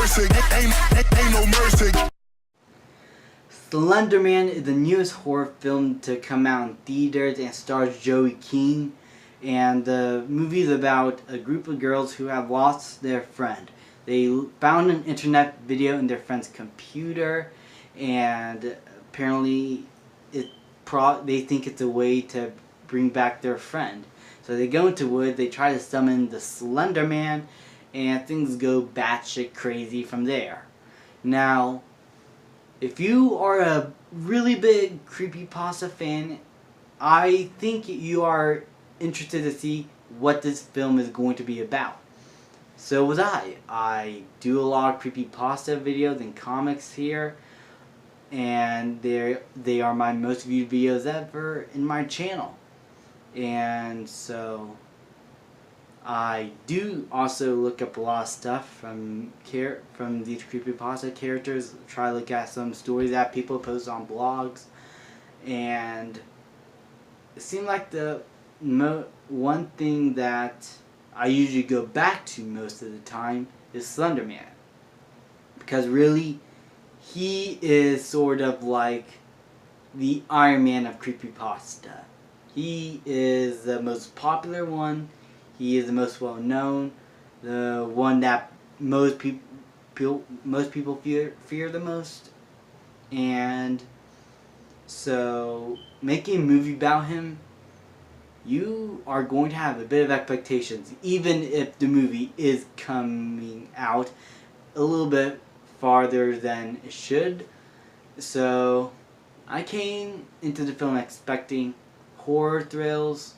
mercy. Ain't no mercy. Slender Man is the newest horror film to come out in theaters and stars Joey King. And the movie is about a group of girls who have lost their friend. They found an internet video in their friend's computer, and apparently they think it's a way to bring back their friend. So they go into woods, they try to summon the Slender Man, and things go batshit crazy from there. Now, if you are a really big creepypasta fan, I think you are interested to see what this film is going to be about. So was I. I do a lot of creepypasta videos and comics here, and they are my most viewed videos ever in my channel. And so I do also look up a lot of stuff from these creepypasta characters. Try to look at some stories that people post on blogs, and it seemed like the one thing that I usually go back to most of the time is Slender Man, because really he is sort of like the Iron Man of creepypasta. He is the most popular one. He is the most well known, the one that most people fear the most, and so making a movie about him, you are going to have a bit of expectations, even if the movie is coming out a little bit farther than it should. So I came into the film expecting horror thrills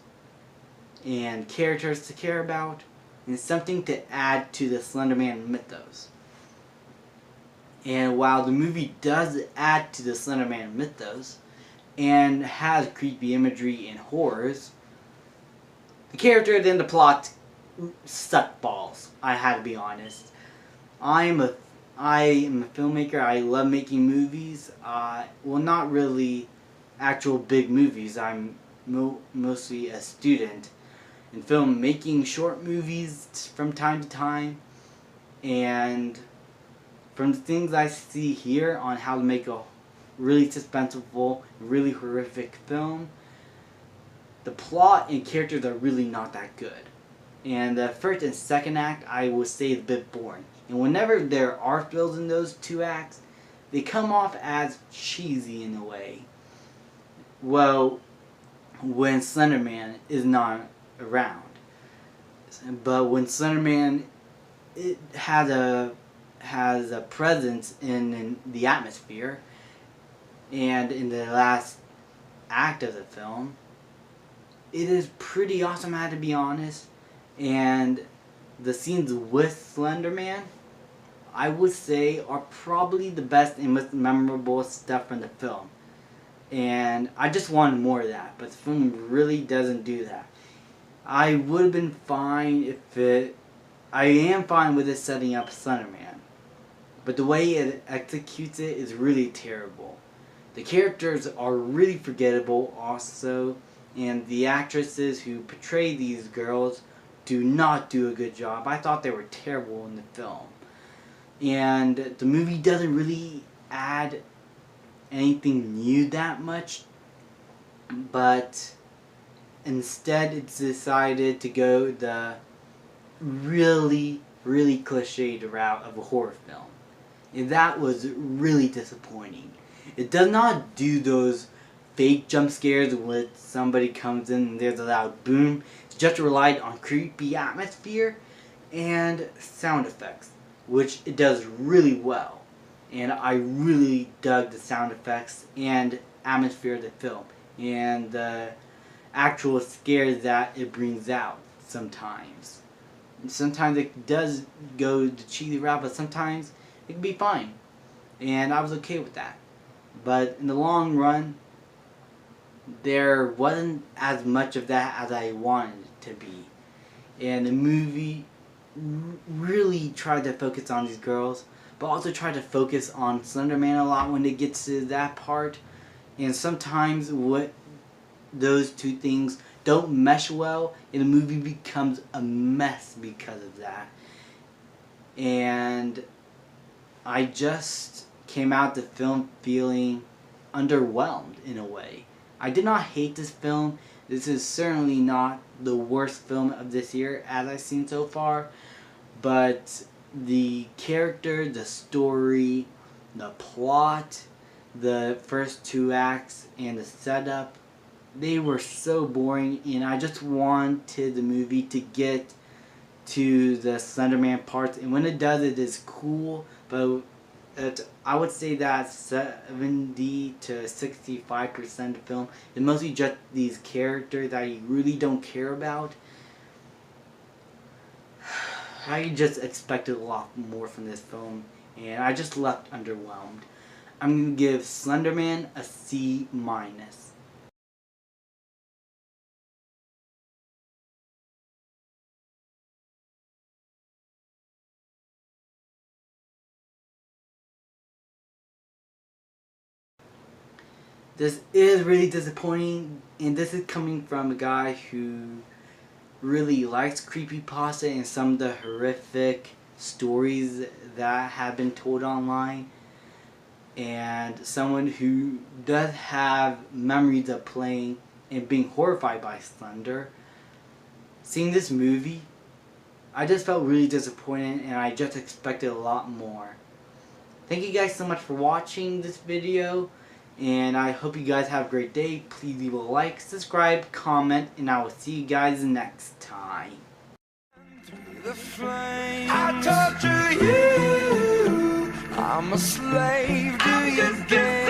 and characters to care about, and something to add to the Slender Man mythos. And while the movie does add to the Slender Man mythos and has creepy imagery and horrors, the characters and the plot suck balls. I had to be honest. I am a filmmaker. I love making movies. Well, not really actual big movies. I'm mostly a student in film, making short movies from time to time. And from the things I see here on how to make a really suspenseful, really horrific film, the plot and characters are really not that good. And the first and second act, I would say, is a bit boring. And whenever there are thrills in those two acts, they come off as cheesy in a way. Well, when Slender Man is not around. But when Slender Man has a presence in the atmosphere, and in the last act of the film, it is pretty awesome, I had to be honest. And the scenes with Slender Man, I would say, are probably the best and most memorable stuff from the film. And I just wanted more of that, but the film really doesn't do that. I would have been fine I am fine with it setting up Slender Man, but the way it executes it is really terrible. The characters are really forgettable also, and the actresses who portray these girls do not do a good job. I thought they were terrible in the film. And the movie doesn't really add anything new that much, but instead it's decided to go the really cliched route of a horror film. And that was really disappointing. It does not do those fake jump scares when somebody comes in and there's a loud boom. It's just relied on creepy atmosphere and sound effects, which it does really well. And I really dug the sound effects and atmosphere of the film, and the actual scares that it brings out sometimes. And sometimes it does go the cheesy route, but sometimes it can be fine. And I was okay with that. But in the long run, there wasn't as much of that as I wanted it to be. And the movie really tried to focus on these girls, but also tried to focus on Slender Man a lot when it gets to that part. And sometimes those two things don't mesh well, and the movie becomes a mess because of that. And I just came out the film feeling underwhelmed in a way. I did not hate this film. This is certainly not the worst film of this year as I've seen so far, but the character, the story, the plot, the first two acts, and the setup, they were so boring, and I just wanted the movie to get to the Slenderman parts, and when it does, it is cool, but I would say that 70 to 65% of the film is mostly just these characters that you really don't care about. I just expected a lot more from this film, and I just left underwhelmed. I'm going to give Slenderman a C-. This is really disappointing, and this is coming from a guy who really likes creepypasta and some of the horrific stories that have been told online, and someone who does have memories of playing and being horrified by Slender. Seeing this movie, I just felt really disappointed, and I just expected a lot more. Thank you guys so much for watching this video, and I hope you guys have a great day. Please leave a like, subscribe, comment, and I will see you guys next time. I torture you. I'm a slave. Do you get